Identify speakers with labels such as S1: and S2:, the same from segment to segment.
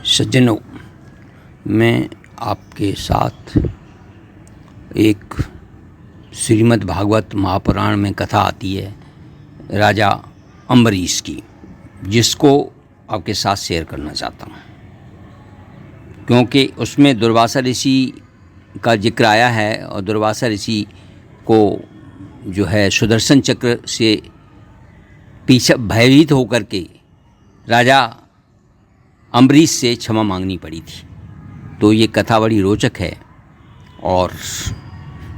S1: सज्जनों, मैं आपके साथ एक श्रीमद् भागवत महापुराण में कथा आती है राजा अम्बरीश की, जिसको आपके साथ शेयर करना चाहता हूँ, क्योंकि उसमें दुर्वासा ऋषि का जिक्र आया है और दुर्वासा ऋषि को जो है सुदर्शन चक्र से पीछे भयभीत होकर के राजा अम्बरीश से क्षमा मांगनी पड़ी थी। तो ये कथा बड़ी रोचक है और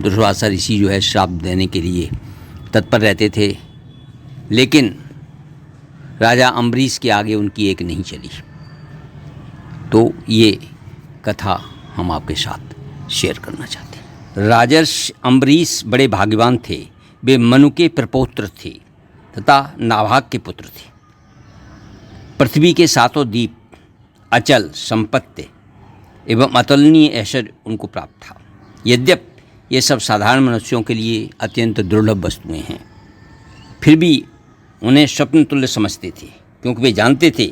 S1: दुर्वासा ऋषि जो है श्राप देने के लिए तत्पर रहते थे, लेकिन राजा अम्बरीश के आगे उनकी एक नहीं चली। तो ये कथा हम आपके साथ शेयर करना चाहते हैं। राजर्षि अम्बरीश बड़े भाग्यवान थे। वे मनु के प्रपौत्र थे तथा नाभाग के पुत्र थे। पृथ्वी के सातों द्वीप, अचल संपत्ति एवं अतुलनीय ऐश्वर्य उनको प्राप्त था। यद्यपि ये सब साधारण मनुष्यों के लिए अत्यंत दुर्लभ वस्तुएं हैं, फिर भी उन्हें स्वप्न तुल्य समझते थे, क्योंकि वे जानते थे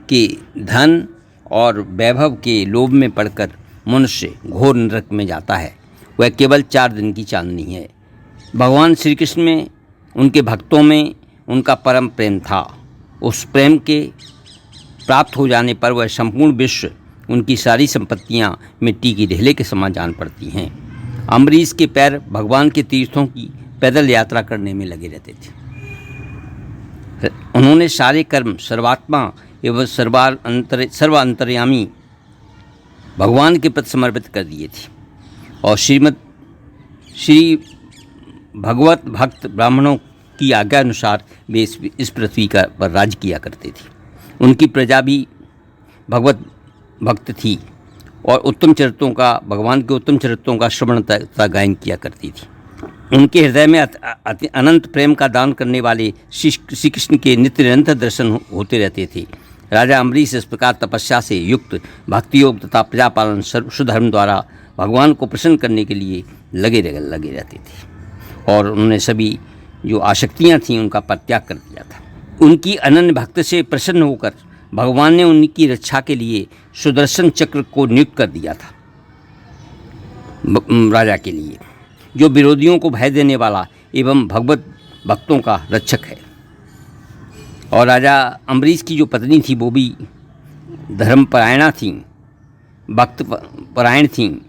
S1: कि धन और वैभव के लोभ में पड़कर मनुष्य घोर नरक में जाता है। वह केवल 4 दिन की चांदनी है। भगवान श्री कृष्ण में, उनके भक्तों में उनका परम प्रेम था। उस प्रेम के प्राप्त हो जाने पर वह संपूर्ण विश्व, उनकी सारी संपत्तियां मिट्टी की ढेले के समान जान पड़ती हैं। अम्बरीश के पैर भगवान के तीर्थों की पैदल यात्रा करने में लगे रहते थे। उन्होंने सारे कर्म सर्वात्मा एवं सर्व अंतर्यामी भगवान के प्रति समर्पित कर दिए थे और श्री भगवत भक्त ब्राह्मणों की आज्ञा अनुसार वे इस पृथ्वी पर राज किया करते थे। उनकी प्रजा भी भगवत भक्त थी और भगवान के उत्तम चरित्रों का श्रवण तथा गायन किया करती थी। उनके हृदय में अनंत प्रेम का दान करने वाले श्री कृष्ण के नित्य निरंतर दर्शन होते रहते थे। राजा अम्बरीश इस प्रकार तपस्या से युक्त भक्ति योग तथा प्रजापालन सुधर्म द्वारा भगवान को प्रसन्न करने के लिए लगे रहते थे और उन्होंने सभी जो आसक्तियाँ थीं उनका परित्याग कर दिया था। उनकी अनन्य भक्त से प्रसन्न होकर भगवान ने उनकी रक्षा के लिए सुदर्शन चक्र को नियुक्त कर दिया था राजा के लिए, जो विरोधियों को भय देने वाला एवं भगवत भक्तों का रक्षक है। और राजा अम्बरीश की जो पत्नी थी वो भी धर्मपरायणा थी, भक्त परायण थी।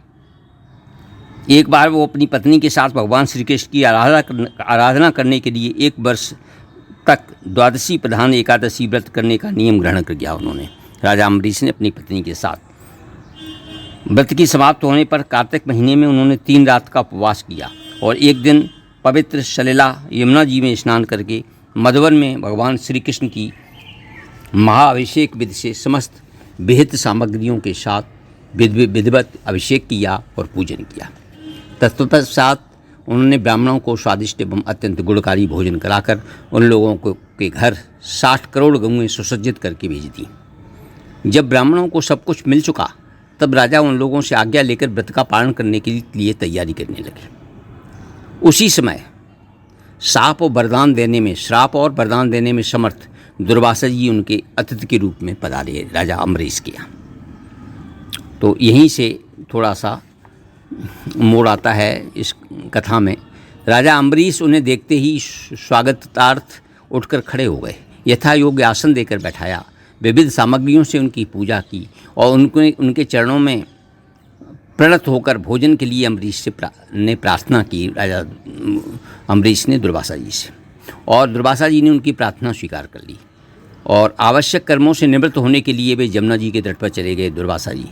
S1: एक बार वो अपनी पत्नी के साथ भगवान श्री कृष्ण की आराधना करने के लिए 1 वर्ष तक द्वादशी प्रधान एकादशी व्रत करने का नियम ग्रहण कर गया। उन्होंने राजा अम्बरीश ने अपनी पत्नी के साथ व्रत की समाप्त होने पर कार्तिक महीने में उन्होंने 3 रात का उपवास किया और एक दिन पवित्र सलिला यमुना जी में स्नान करके मधुवन में भगवान श्री कृष्ण की महाअभिषेक विधि से समस्त विहित सामग्रियों के साथ विधिवत अभिषेक किया और पूजन किया। तत्पश्चात उन्होंने ब्राह्मणों को स्वादिष्ट एवं अत्यंत गुणकारी भोजन कराकर उन लोगों के घर 60 करोड़ गऊँ सुसज्जित करके भेज दी। जब ब्राह्मणों को सब कुछ मिल चुका तब राजा उन लोगों से आज्ञा लेकर व्रत का पालन करने के लिए तैयारी करने लगे। उसी समय श्राप और वरदान देने में समर्थ दुर्वासा जी उनके अतिथि के रूप में पधारे राजा अम्बरीश के यहाँ। तो यहीं से थोड़ा सा मोड़ आता है इस कथा में। राजा अम्बरीश उन्हें देखते ही स्वागतार्थ उठकर खड़े हो गए, यथा योग्य आसन देकर बैठाया, विविध सामग्रियों से उनकी पूजा की और उनके चरणों में प्रणत होकर भोजन के लिए अम्बरीश ने प्रार्थना की। राजा अम्बरीश ने दुर्वासा जी से, और दुर्वासा जी ने उनकी प्रार्थना स्वीकार कर ली और आवश्यक कर्मों से निवृत्त होने के लिए वे जमुना जी के तट पर चले गए। दुर्वासा जी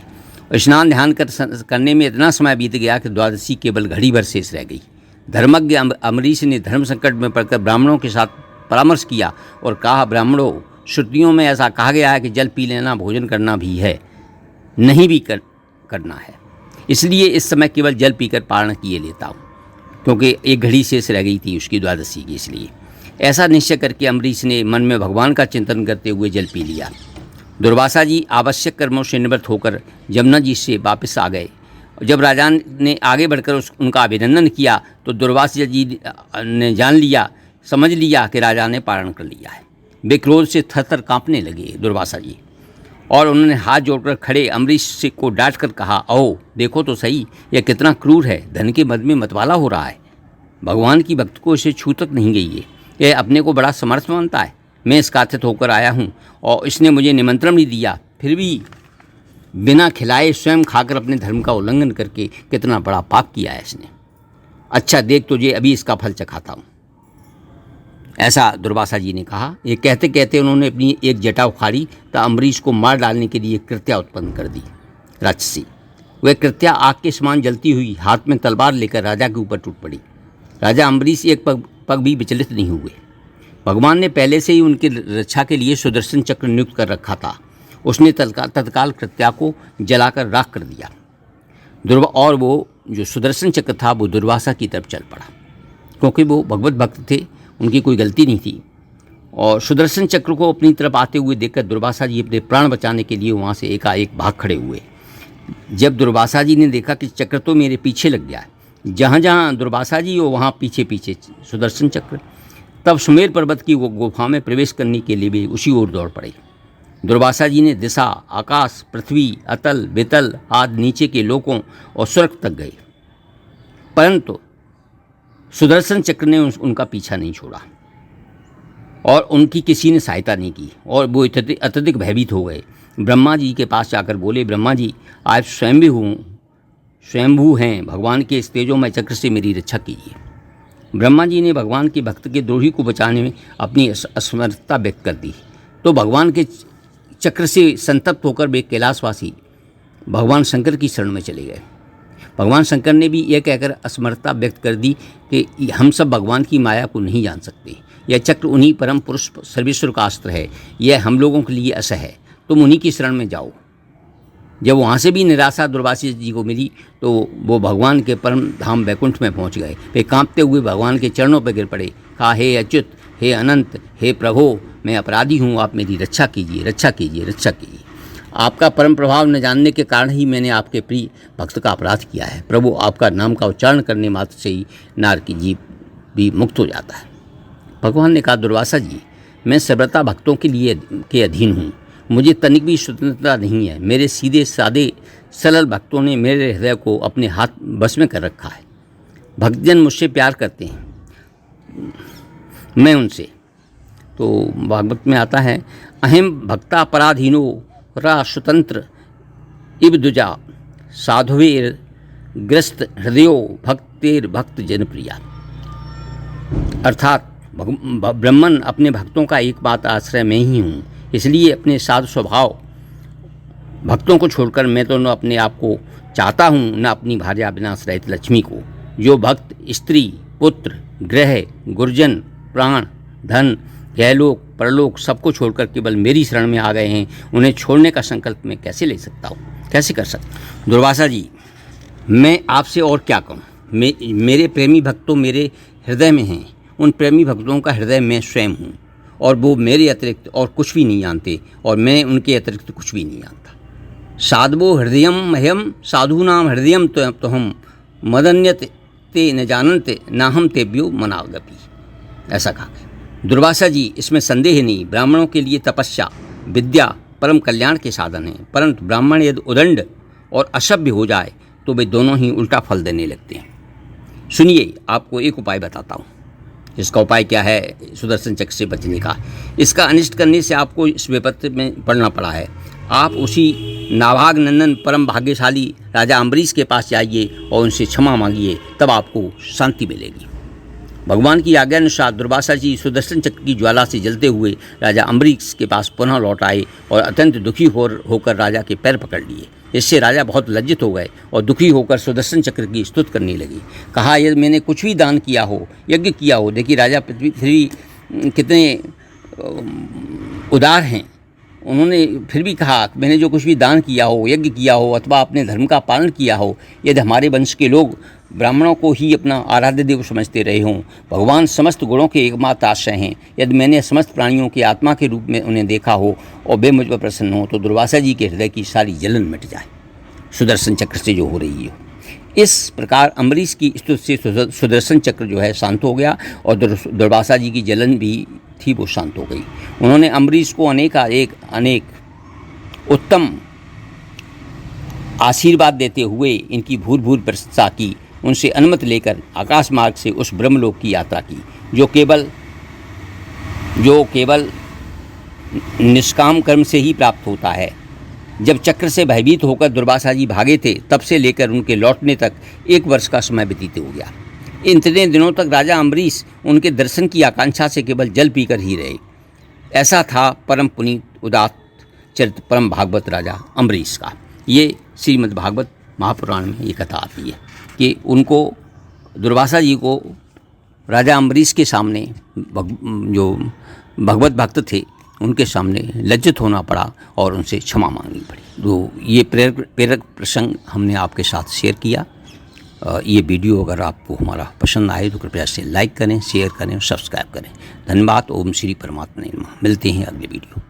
S1: स्नान ध्यान करने में इतना समय बीत गया कि द्वादशी केवल घड़ी भर शेष रह गई। धर्मज्ञ अम्बरीश ने धर्म संकट में पड़कर ब्राह्मणों के साथ परामर्श किया और कहा, ब्राह्मणों, श्रुतियों में ऐसा कहा गया है कि जल पी लेना भोजन करना भी है, नहीं भी करना है, इसलिए इस समय केवल जल पीकर पारण किए लेता हूँ, क्योंकि 1 घड़ी शेष रह गई थी उसकी द्वादशी की। इसलिए ऐसा निश्चय करके अम्बरीश ने मन में भगवान का चिंतन करते हुए जल पी लिया। दुर्वासा जी आवश्यक कर्मों से निवृत्त होकर जमुना जी से वापस आ गए जब राजा ने आगे बढ़कर उनका अभिनंदन किया तो दुर्वासा जी ने समझ लिया कि राजा ने पारण कर लिया है। वे क्रोध से थर-थर काँपने लगे दुर्वासा जी, और उन्होंने हाथ जोड़कर खड़े अम्बरीश से को डांट कर कहा, आओ देखो तो सही, यह कितना क्रूर है, धन के मद में मतवाला हो रहा है। भगवान की भक्त को इसे छू तक नहीं गई है। यह अपने को बड़ा समर्थ मानता है। मैं इसका आतिथ्य होकर आया हूँ और इसने मुझे निमंत्रण नहीं दिया, फिर भी बिना खिलाए स्वयं खाकर अपने धर्म का उल्लंघन करके कितना बड़ा पाप किया है इसने। अच्छा देख तुझे अभी इसका फल चखाता हूँ, ऐसा दुर्वासा जी ने कहा। ये कहते कहते उन्होंने अपनी एक जटा उखाड़ी तो अम्बरीश को मार डालने के लिए कृत्या उत्पन्न कर दी राक्षसी। वह कृत्या आग के समान जलती हुई हाथ में तलवार लेकर राजा के ऊपर टूट पड़ी। राजा अम्बरीश एक पग भी विचलित नहीं हुए। भगवान ने पहले से ही उनकी रक्षा के लिए सुदर्शन चक्र नियुक्त कर रखा था। उसने तत्काल कृत्या को जलाकर राख कर दिया। और वो जो सुदर्शन चक्र था वो दुर्वासा की तरफ चल पड़ा, क्योंकि वो भगवत भक्त थे, उनकी कोई गलती नहीं थी। और सुदर्शन चक्र को अपनी तरफ आते हुए देखकर दुर्वासा जी अपने प्राण बचाने के लिए वहाँ से एकाएक भाग खड़े हुए। जब दुर्वासा जी ने देखा कि चक्र तो मेरे पीछे लग गया है, जहाँ जहाँ दुर्वासा जी हो वहाँ पीछे पीछे सुदर्शन चक्र, तब सुमेर पर्वत की वो गुफा में प्रवेश करने के लिए भी उसी ओर दौड़ पड़े। दुर्वासा जी ने दिशा, आकाश, पृथ्वी, अतल, वितल आदि नीचे के लोकों और स्वर्ग तक गए, परंतु सुदर्शन चक्र ने उनका पीछा नहीं छोड़ा और उनकी किसी ने सहायता नहीं की, और वो अत्यधिक भयभीत हो गए। ब्रह्मा जी के पास जाकर बोले, ब्रह्मा जी आप स्वयंभू हैं, भगवान के इस तेजोमय चक्र से मेरी रक्षा कीजिए। ब्रह्मा जी ने भगवान के भक्त के द्रोही को बचाने में अपनी असमर्थता व्यक्त कर दी, तो भगवान के चक्र से संतप्त होकर वे कैलाशवासी भगवान शंकर की शरण में चले गए। भगवान शंकर ने भी यह कहकर असमर्थता व्यक्त कर दी कि हम सब भगवान की माया को नहीं जान सकते। यह चक्र उन्हीं परम पुरुष सर्वेश्वर का अस्त्र है, यह हम लोगों के लिए असह है, तुम उन्हीं की शरण में जाओ। जब वहाँ से भी निराशा दुर्वासा जी को मिली तो वो भगवान के परम धाम वैकुंठ में पहुँच गए। वे कांपते हुए भगवान के चरणों पर गिर पड़े, कहा, हे अच्युत, हे अनंत, हे प्रभो, मैं अपराधी हूँ, आप मेरी रक्षा कीजिए, रक्षा कीजिए, रक्षा कीजिए। आपका परम प्रभाव न जानने के कारण ही मैंने आपके प्रिय भक्त का अपराध किया है। प्रभु, आपका नाम का उच्चारण करने मात्र से ही नार की जीव भी मुक्त हो जाता है। भगवान ने कहा, दुर्वासा जी, मैं सर्वथा भक्तों के अधीन हूँ, मुझे तनिक भी स्वतंत्रता नहीं है। मेरे सीधे सादे सरल भक्तों ने मेरे हृदय को अपने हाथ बस में कर रखा है। भक्तजन मुझसे प्यार करते हैं, मैं उनसे। तो भागवत में आता है, अहम भक्ता पराधीनो रा स्वतंत्र इव दुजा साधुवेर ग्रस्त हृदयो भक्तेर भक्त जनप्रिया। अर्थात ब्रह्मन अपने भक्तों का एकमात्र आश्रय मैं ही हूँ, इसलिए अपने साधु स्वभाव भक्तों को छोड़कर मैं तो न अपने आप को चाहता हूँ न अपनी भार्या विनाश रहित लक्ष्मी को। जो भक्त स्त्री, पुत्र, गृह, गुरजन, प्राण, धन, यहलोक परलोक सबको छोड़कर केवल मेरी शरण में आ गए हैं, उन्हें छोड़ने का संकल्प मैं कैसे ले सकता हूँ, कैसे कर सकता। दुर्वासा जी, मैं आपसे और क्या कहूँ। मेरे प्रेमी भक्त तो मेरे हृदय में हैं, उन प्रेमी भक्तों का हृदय मैं स्वयं हूँ, और वो मेरे अतिरिक्त और कुछ भी नहीं जानते, और मैं उनके अतिरिक्त कुछ भी नहीं जानता। साधवो हृदयम मह्यम साधूनाम हृदयम तो हम मदन्यत ते न जानते ना हम तेभ्यो मनागपी, ऐसा कहा। दुर्वासा जी, इसमें संदेह नहीं, ब्राह्मणों के लिए तपस्या, विद्या परम कल्याण के साधन हैं, परंतु ब्राह्मण यदि उदंड और असभ्य हो जाए तो वे दोनों ही उल्टा फल देने लगते हैं। सुनिए, आपको एक उपाय बताता हूँ। इसका उपाय क्या है? सुदर्शन चक्र से बचने का। इसका अनिष्ट करने से आपको इस विपत्ति में पड़ना पड़ा है। आप उसी नाभाग नंदन परम भाग्यशाली राजा अम्बरीश के पास जाइए और उनसे क्षमा मांगिए, तब आपको शांति मिलेगी। भगवान की आज्ञा अनुसार दुर्वासा जी सुदर्शन चक्र की ज्वाला से जलते हुए राजा अम्बरीश के पास पुनः लौट आए और अत्यंत दुखी होकर राजा के पैर पकड़ लिए। इससे राजा बहुत लज्जित हो गए और दुखी होकर सुदर्शन चक्र की स्तुति करने लगे। कहा, यदि मैंने कुछ भी दान किया हो, यज्ञ किया हो, देखिए राजा पृथ्वी कितने उदार हैं, उन्होंने फिर भी कहा, मैंने जो कुछ भी दान किया हो, यज्ञ किया हो, अथवा अपने धर्म का पालन किया हो, यदि हमारे वंश के लोग ब्राह्मणों को ही अपना आराध्य देव समझते रहे हों, भगवान समस्त गुणों के एकमात्र आश्रय हैं, यदि मैंने समस्त प्राणियों की आत्मा के रूप में उन्हें देखा हो और वे मुझ पर प्रसन्न हो, तो दुर्वासा जी के हृदय की सारी जलन मिट जाए। सुदर्शन चक्र से जो हो रही है। इस प्रकार अम्बरीश की स्तुति से सुदर्शन चक्र जो है शांत हो गया और दुर्वासा जी की जलन भी थी वो शांत हो गई। उन्होंने अम्बरीश को अनेक उत्तम आशीर्वाद देते हुए इनकी भूल प्रशंसा की, उनसे अनुमति लेकर आकाश मार्ग से उस ब्रह्मलोक की यात्रा की जो केवल निष्काम कर्म से ही प्राप्त होता है। जब चक्र से भयभीत होकर दुर्वासा जी भागे थे तब से लेकर उनके लौटने तक 1 वर्ष का समय व्यतीत हो गया। इतने दिनों तक राजा अम्बरीश उनके दर्शन की आकांक्षा से केवल जल पीकर ही रहे। ऐसा था परम पुनीत उदात्त चरित्र परम भागवत राजा अम्बरीश का। ये श्रीमद् भागवत महापुराण में ये कथा आती है कि उनको दुर्वासा जी को राजा अम्बरीश के सामने जो भगवत भक्त थे उनके सामने लज्जित होना पड़ा और उनसे क्षमा मांगनी पड़ी। तो ये प्रेरक प्रसंग हमने आपके साथ शेयर किया। ये वीडियो अगर आपको हमारा पसंद आए तो कृपया से लाइक करें, शेयर करें और सब्सक्राइब करें। धन्यवाद। ओम श्री परमात्मा नमः। मिलते हैं अगले वीडियो।